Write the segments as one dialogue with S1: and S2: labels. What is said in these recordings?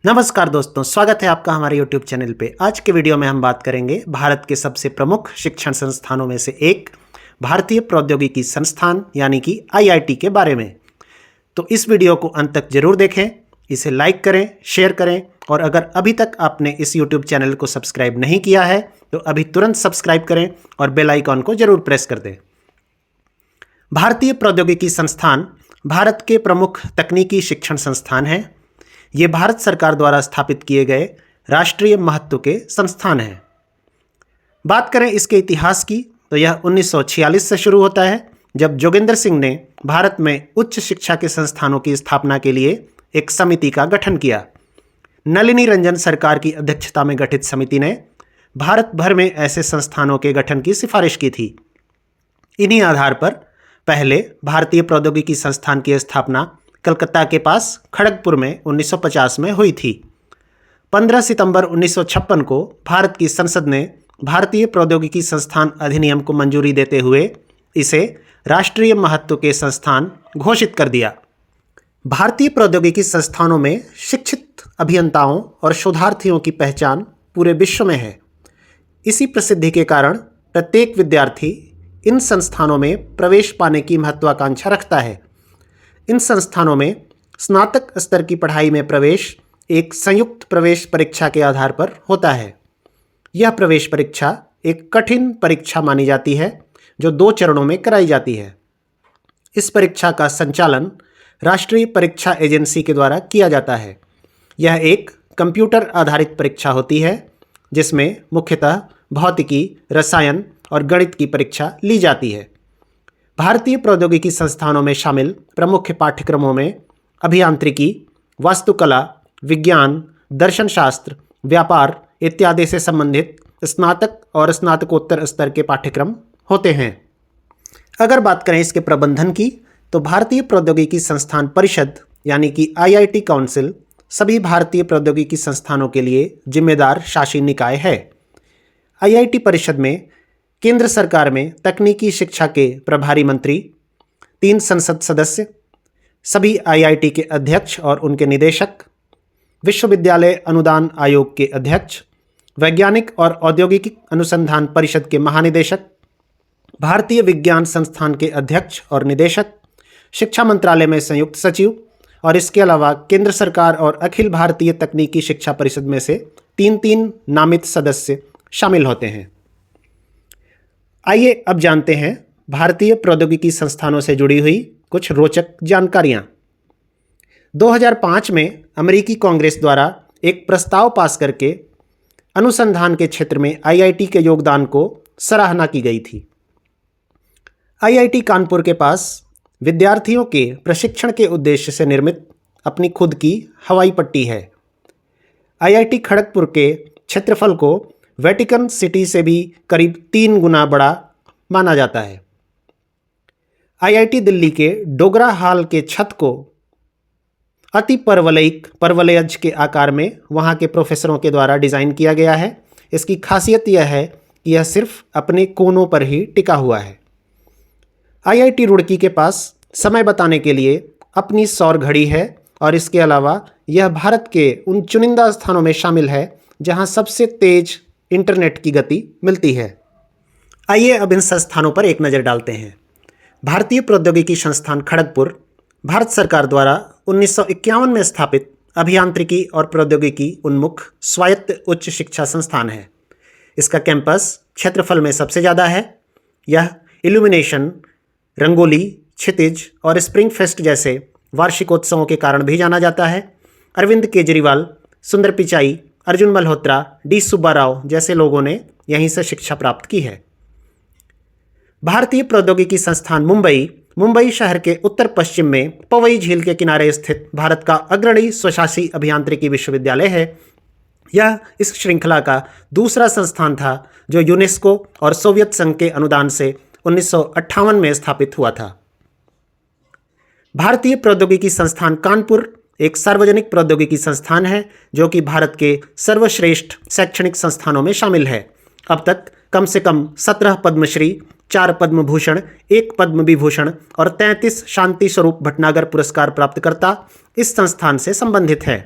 S1: नमस्कार दोस्तों, स्वागत है आपका हमारे YouTube चैनल पे। आज के वीडियो में हम बात करेंगे भारत के सबसे प्रमुख शिक्षण संस्थानों में से एक भारतीय प्रौद्योगिकी संस्थान यानी कि IIT के बारे में। तो इस वीडियो को अंत तक जरूर देखें, इसे लाइक करें, शेयर करें और अगर अभी तक आपने इस YouTube चैनल को सब्सक्राइब नहीं किया है तो अभी तुरंत सब्सक्राइब करें और बेल आइकॉन को जरूर प्रेस कर दें। भारतीय प्रौद्योगिकी संस्थान भारत के प्रमुख तकनीकी शिक्षण संस्थान हैं। ये भारत सरकार द्वारा स्थापित किए गए राष्ट्रीय महत्व के संस्थान हैं। बात करें इसके इतिहास की तो यह 1946 से शुरू होता है, जब जोगेंद्र सिंह ने भारत में उच्च शिक्षा के संस्थानों की स्थापना के लिए एक समिति का गठन किया। नलिनी रंजन सरकार की अध्यक्षता में गठित समिति ने भारत भर में ऐसे संस्थानों के गठन की सिफारिश की थी। इन्हीं आधार पर पहले भारतीय प्रौद्योगिकी संस्थान की स्थापना कलकत्ता के पास खड़गपुर में 1950 में हुई थी। 15 सितंबर 1956 को भारत की संसद ने भारतीय प्रौद्योगिकी संस्थान अधिनियम को मंजूरी देते हुए इसे राष्ट्रीय महत्व के संस्थान घोषित कर दिया। भारतीय प्रौद्योगिकी संस्थानों में शिक्षित अभियंताओं और शोधार्थियों की पहचान पूरे विश्व में है। इसी प्रसिद्धि के कारण प्रत्येक विद्यार्थी इन संस्थानों में प्रवेश पाने की महत्वाकांक्षा रखता है। इन संस्थानों में स्नातक स्तर की पढ़ाई में प्रवेश एक संयुक्त प्रवेश परीक्षा के आधार पर होता है। यह प्रवेश परीक्षा एक कठिन परीक्षा मानी जाती है जो 2 चरणों में कराई जाती है। इस परीक्षा का संचालन राष्ट्रीय परीक्षा एजेंसी के द्वारा किया जाता है। यह एक कंप्यूटर आधारित परीक्षा होती है जिसमें मुख्यतः भौतिकी, रसायन और गणित की परीक्षा ली जाती है। भारतीय प्रौद्योगिकी संस्थानों में शामिल प्रमुख पाठ्यक्रमों में अभियांत्रिकी, वास्तुकला, विज्ञान, दर्शनशास्त्र, व्यापार इत्यादि से संबंधित स्नातक और स्नातकोत्तर स्तर के पाठ्यक्रम होते हैं। अगर बात करें इसके प्रबंधन की तो भारतीय प्रौद्योगिकी संस्थान परिषद यानी कि IIT काउंसिल सभी भारतीय प्रौद्योगिकी संस्थानों के लिए जिम्मेदार शासी निकाय है। IIT परिषद में केंद्र सरकार में तकनीकी शिक्षा के प्रभारी मंत्री, 3 संसद सदस्य, सभी IIT के अध्यक्ष और उनके निदेशक, विश्वविद्यालय अनुदान आयोग के अध्यक्ष, वैज्ञानिक और औद्योगिक अनुसंधान परिषद के महानिदेशक, भारतीय विज्ञान संस्थान के अध्यक्ष और निदेशक, शिक्षा मंत्रालय में संयुक्त सचिव और इसके अलावा केंद्र सरकार और अखिल भारतीय तकनीकी शिक्षा परिषद में से 3 नामित सदस्य शामिल होते हैं। आइए अब जानते हैं भारतीय प्रौद्योगिकी संस्थानों से जुड़ी हुई कुछ रोचक जानकारियां। 2005 में अमेरिकी कांग्रेस द्वारा एक प्रस्ताव पास करके अनुसंधान के क्षेत्र में IIT के योगदान को सराहना की गई थी। IIT कानपुर के पास विद्यार्थियों के प्रशिक्षण के उद्देश्य से निर्मित अपनी खुद की हवाई पट्टी है। IIT खड़गपुर के क्षेत्रफल को वेटिकन सिटी से भी करीब 3 गुना बड़ा माना जाता है। IIT दिल्ली के डोगरा हॉल के छत को अति परवलयज के आकार में वहाँ के प्रोफेसरों के द्वारा डिज़ाइन किया गया है। इसकी खासियत यह है कि यह सिर्फ अपने कोनों पर ही टिका हुआ है। IIT रुड़की के पास समय बताने के लिए अपनी सौर घड़ी है और इसके अलावा यह भारत के उन चुनिंदा स्थानों में शामिल है जहाँ सबसे तेज इंटरनेट की गति मिलती है। आइए अब इन संस्थानों पर एक नज़र डालते हैं। भारतीय प्रौद्योगिकी संस्थान खड़गपुर भारत सरकार द्वारा 1951 में स्थापित अभियांत्रिकी और प्रौद्योगिकी उन्मुख स्वायत्त उच्च शिक्षा संस्थान है। इसका कैंपस क्षेत्रफल में सबसे ज़्यादा है। यह इल्यूमिनेशन, रंगोली, क्षितिज और स्प्रिंग फेस्ट जैसे वार्षिकोत्सवों के कारण भी जाना जाता है। अरविंद केजरीवाल, सुंदर पिचाई, अर्जुन मल्होत्रा, D सुब्बा राव जैसे लोगों ने यहीं से शिक्षा प्राप्त की है। भारतीय प्रौद्योगिकी संस्थान मुंबई शहर के उत्तर पश्चिम में पवई झील के किनारे स्थित भारत का अग्रणी स्वशासी अभियांत्रिकी विश्वविद्यालय है। यह इस श्रृंखला का दूसरा संस्थान था जो यूनेस्को और सोवियत संघ के अनुदान से 1958 में स्थापित हुआ था। भारतीय प्रौद्योगिकी संस्थान कानपुर एक सार्वजनिक प्रौद्योगिकी संस्थान है जो कि भारत के सर्वश्रेष्ठ शैक्षणिक संस्थानों में शामिल है। अब तक कम से कम 17 पद्मश्री, 4 पद्म भूषण, 1 पद्म विभूषण और 33 शांति स्वरूप भटनागर पुरस्कार प्राप्तकर्ता इस संस्थान से संबंधित है।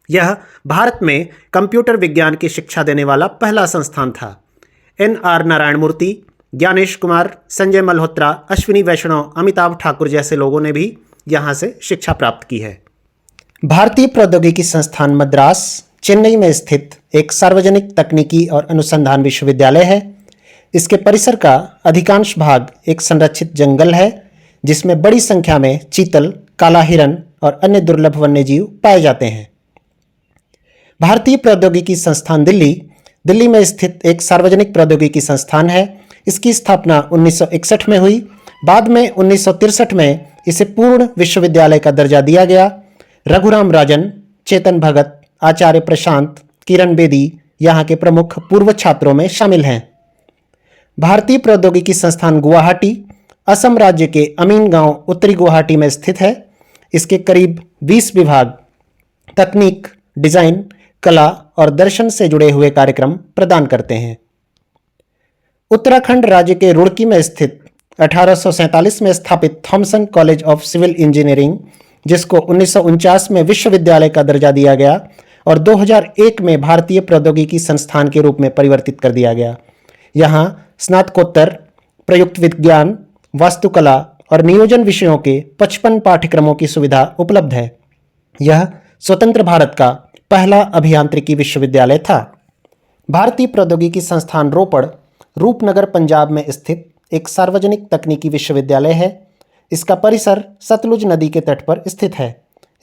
S1: यह भारत में कंप्यूटर विज्ञान की शिक्षा देने वाला पहला संस्थान था। NR नारायण मूर्ति, ज्ञानेश कुमार, संजय मल्होत्रा, अश्विनी वैष्णव, अमिताभ ठाकुर जैसे लोगों ने भी यहाँ से शिक्षा प्राप्त की है। भारतीय प्रौद्योगिकी संस्थान मद्रास चेन्नई में स्थित एक सार्वजनिक तकनीकी और अनुसंधान विश्वविद्यालय है। इसके परिसर का अधिकांश भाग एक संरक्षित जंगल है, जिसमें बड़ी संख्या में चीतल, काला हिरन और अन्य दुर्लभ वन्यजीव पाए जाते हैं। भारतीय प्रौद्योगिकी संस्थान दिल्ली में स्थित एक सार्वजनिक प्रौद्योगिकी संस्थान है। इसकी स्थापना 1961 में हुई। बाद में 1963 में इसे पूर्ण विश्वविद्यालय का दर्जा दिया गया। रघुराम राजन, चेतन भगत, आचार्य प्रशांत, किरण बेदी यहाँ के प्रमुख पूर्व छात्रों में शामिल हैं। भारतीय प्रौद्योगिकी संस्थान गुवाहाटी असम राज्य के अमीन गांव उत्तरी गुवाहाटी में स्थित है। इसके करीब 20 विभाग तकनीक, डिजाइन, कला और दर्शन से जुड़े हुए कार्यक्रम प्रदान करते हैं। उत्तराखंड राज्य के रुड़की में स्थित 1847 में स्थापित Thomson college of civil engineering, जिसको 1949 में विश्वविद्यालय का दर्जा दिया गया और 2001 में भारतीय प्रौद्योगिकी संस्थान के रूप में परिवर्तित कर दिया गया। यहाँ स्नातकोत्तर, प्रयुक्त विज्ञान, वास्तुकला और नियोजन विषयों के 55 पाठ्यक्रमों की सुविधा उपलब्ध है। यह स्वतंत्र भारत का पहला अभियांत्रिकी विश्वविद्यालय था। भारतीय प्रौद्योगिकी संस्थान रोपड़ रूपनगर पंजाब में स्थित एक सार्वजनिक तकनीकी विश्वविद्यालय है। इसका परिसर सतलुज नदी के तट पर स्थित है।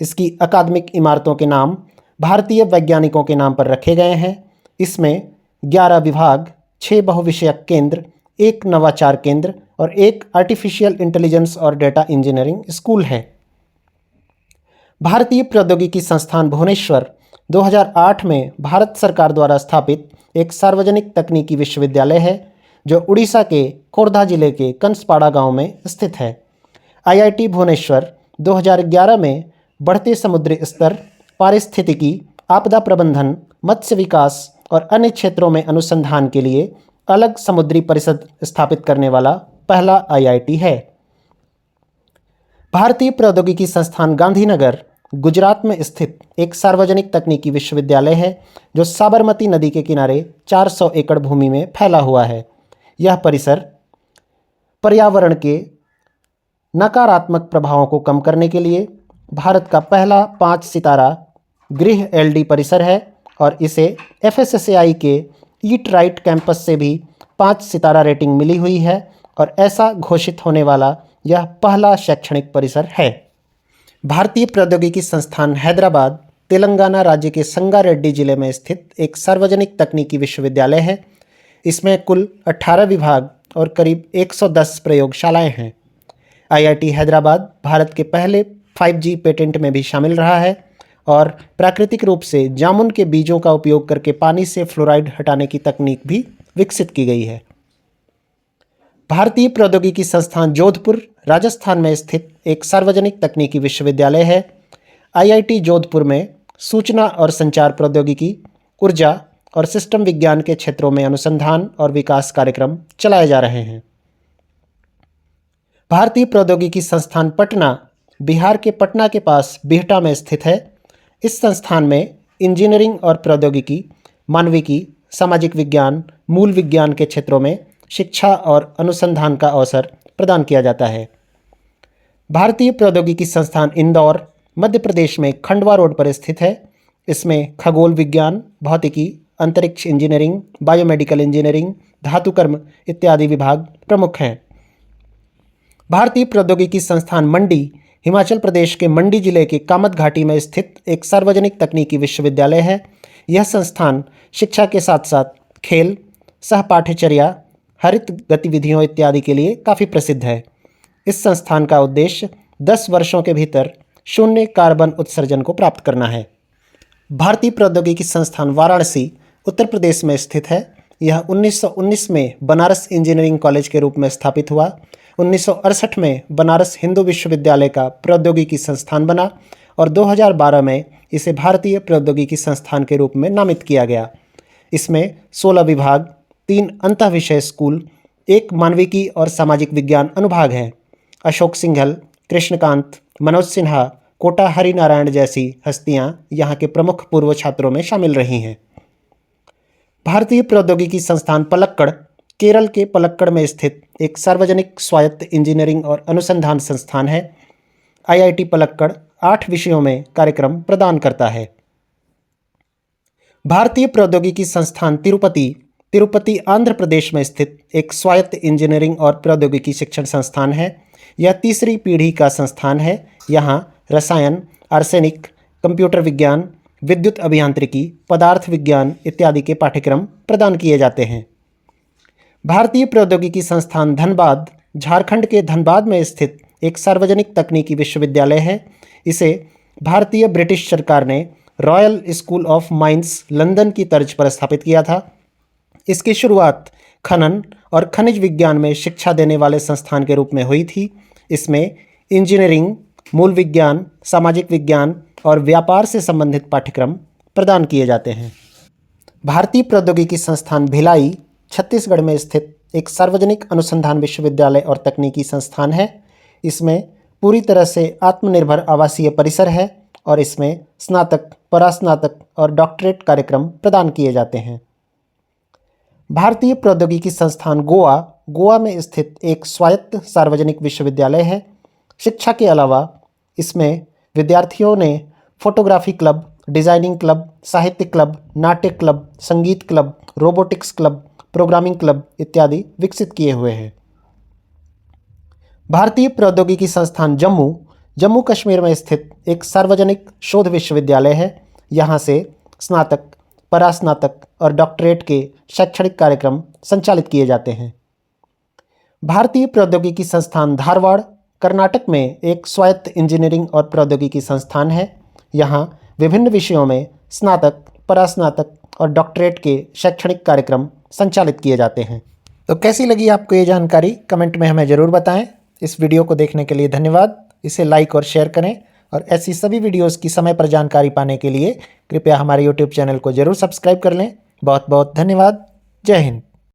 S1: इसकी अकादमिक इमारतों के नाम भारतीय वैज्ञानिकों के नाम पर रखे गए हैं। इसमें 11 विभाग, 6 बहुविषयक केंद्र, 1 नवाचार केंद्र और 1 आर्टिफिशियल इंटेलिजेंस और डेटा इंजीनियरिंग स्कूल है। भारतीय प्रौद्योगिकी संस्थान भुवनेश्वर 2008 में भारत सरकार द्वारा स्थापित एक सार्वजनिक तकनीकी विश्वविद्यालय है, जो उड़ीसा के खोर्धा जिले के कंसपाड़ा गांव में स्थित है। IIT भुवनेश्वर 2011 में बढ़ते समुद्री स्तर, पारिस्थितिकी, आपदा प्रबंधन, मत्स्य विकास और अन्य क्षेत्रों में अनुसंधान के लिए अलग समुद्री परिषद स्थापित करने वाला पहला IIT है। भारतीय प्रौद्योगिकी संस्थान गांधीनगर गुजरात में स्थित एक सार्वजनिक तकनीकी विश्वविद्यालय है, जो साबरमती नदी के किनारे 400 एकड़ भूमि में फैला हुआ है। यह परिसर पर्यावरण के नकारात्मक प्रभावों को कम करने के लिए भारत का पहला 5 सितारा गृह LD परिसर है और इसे FSSAI के ईट राइट कैंपस से भी 5 सितारा रेटिंग मिली हुई है और ऐसा घोषित होने वाला यह पहला शैक्षणिक परिसर है। भारतीय प्रौद्योगिकी संस्थान हैदराबाद तेलंगाना राज्य के संगारेड्डी जिले में स्थित एक सार्वजनिक तकनीकी विश्वविद्यालय है। इसमें कुल 18 विभाग और करीब 110 प्रयोगशालाएं हैं। IIT हैदराबाद भारत के पहले 5G पेटेंट में भी शामिल रहा है और प्राकृतिक रूप से जामुन के बीजों का उपयोग करके पानी से फ्लोराइड हटाने की तकनीक भी विकसित की गई है। भारतीय प्रौद्योगिकी संस्थान जोधपुर राजस्थान में स्थित एक सार्वजनिक तकनीकी विश्वविद्यालय है। IIT जोधपुर में सूचना और संचार प्रौद्योगिकी, ऊर्जा और सिस्टम विज्ञान के क्षेत्रों में अनुसंधान और विकास कार्यक्रम चलाए जा रहे हैं। भारतीय प्रौद्योगिकी संस्थान पटना बिहार के पटना के पास बिहटा में स्थित है। इस संस्थान में इंजीनियरिंग और प्रौद्योगिकी, मानविकी, सामाजिक विज्ञान, मूल विज्ञान के क्षेत्रों में शिक्षा और अनुसंधान का अवसर प्रदान किया जाता है। भारतीय प्रौद्योगिकी संस्थान इंदौर मध्य प्रदेश में खंडवा रोड पर स्थित है। इसमें खगोल विज्ञान, भौतिकी, अंतरिक्ष इंजीनियरिंग, बायोमेडिकल इंजीनियरिंग, धातुकर्म इत्यादि विभाग प्रमुख हैं। भारतीय प्रौद्योगिकी संस्थान मंडी हिमाचल प्रदेश के मंडी जिले के कामत घाटी में स्थित एक सार्वजनिक तकनीकी विश्वविद्यालय है। यह संस्थान शिक्षा के साथ साथ खेल, सहपाठ्यचर्या, हरित गतिविधियों इत्यादि के लिए काफ़ी प्रसिद्ध है। इस संस्थान का उद्देश्य 10 वर्षों के भीतर शून्य कार्बन उत्सर्जन को प्राप्त करना है। भारतीय प्रौद्योगिकी संस्थान वाराणसी उत्तर प्रदेश में स्थित है। यह 1919 में बनारस इंजीनियरिंग कॉलेज के रूप में स्थापित हुआ। 1968 में बनारस हिंदू विश्वविद्यालय का प्रौद्योगिकी संस्थान बना और 2012 में इसे भारतीय प्रौद्योगिकी संस्थान के रूप में नामित किया गया। इसमें 16 विभाग, 3 अंतःविषय स्कूल, 1 मानविकी और सामाजिक विज्ञान अनुभाग हैं। अशोक सिंघल, कृष्णकांत, मनोज सिन्हा, कोटा हरिनारायण जैसी हस्तियां यहाँ के प्रमुख पूर्व छात्रों में शामिल रही हैं। भारतीय प्रौद्योगिकी संस्थान पलक्कड़ केरल के पलक्कड़ में स्थित एक सार्वजनिक स्वायत्त इंजीनियरिंग और अनुसंधान संस्थान है। आईआईटी पलक्कड़ 8 विषयों में कार्यक्रम प्रदान करता है। भारतीय प्रौद्योगिकी संस्थान तिरुपति आंध्र प्रदेश में स्थित एक स्वायत्त इंजीनियरिंग और प्रौद्योगिकी शिक्षण संस्थान है। यह तीसरी पीढ़ी का संस्थान है। यहाँ रसायन, आर्सेनिक, कंप्यूटर विज्ञान, विद्युत अभियांत्रिकी, पदार्थ विज्ञान इत्यादि के पाठ्यक्रम प्रदान किए जाते हैं। भारतीय प्रौद्योगिकी संस्थान धनबाद झारखंड के धनबाद में स्थित एक सार्वजनिक तकनीकी विश्वविद्यालय है। इसे भारतीय ब्रिटिश सरकार ने royal school of mines London की तर्ज पर स्थापित किया था। इसकी शुरुआत खनन और खनिज विज्ञान में शिक्षा देने वाले संस्थान के रूप में हुई थी। इसमें इंजीनियरिंग, मूल विज्ञान, सामाजिक विज्ञान और व्यापार से संबंधित पाठ्यक्रम प्रदान किए जाते हैं। भारतीय प्रौद्योगिकी संस्थान भिलाई छत्तीसगढ़ में स्थित एक सार्वजनिक अनुसंधान विश्वविद्यालय और तकनीकी संस्थान है। इसमें पूरी तरह से आत्मनिर्भर आवासीय परिसर है और इसमें स्नातक, परास्नातक और डॉक्टरेट कार्यक्रम प्रदान किए जाते हैं। भारतीय प्रौद्योगिकी संस्थान गोवा में स्थित एक स्वायत्त सार्वजनिक विश्वविद्यालय है। शिक्षा के अलावा इसमें विद्यार्थियों ने फोटोग्राफी क्लब, डिज़ाइनिंग क्लब, साहित्य क्लब, नाट्य क्लब, संगीत club, robotics club, programming club इत्यादि विकसित किए हुए हैं। भारतीय प्रौद्योगिकी संस्थान जम्मू कश्मीर में स्थित एक सार्वजनिक शोध विश्वविद्यालय है। यहाँ से स्नातक, परास्नातक और डॉक्टरेट के शैक्षणिक कार्यक्रम संचालित किए जाते हैं। भारतीय प्रौद्योगिकी संस्थान धारवाड़ कर्नाटक में एक स्वायत्त इंजीनियरिंग और प्रौद्योगिकी संस्थान है। यहाँ विभिन्न विषयों में स्नातक, परास्नातक और डॉक्टरेट के शैक्षणिक कार्यक्रम संचालित किए जाते हैं। तो कैसी लगी आपको ये जानकारी, कमेंट में हमें ज़रूर बताएं। इस वीडियो को देखने के लिए धन्यवाद। इसे लाइक और शेयर करें और ऐसी सभी वीडियोस की समय पर जानकारी पाने के लिए कृपया हमारे YouTube चैनल को ज़रूर सब्सक्राइब कर लें। बहुत बहुत धन्यवाद। जय हिंद।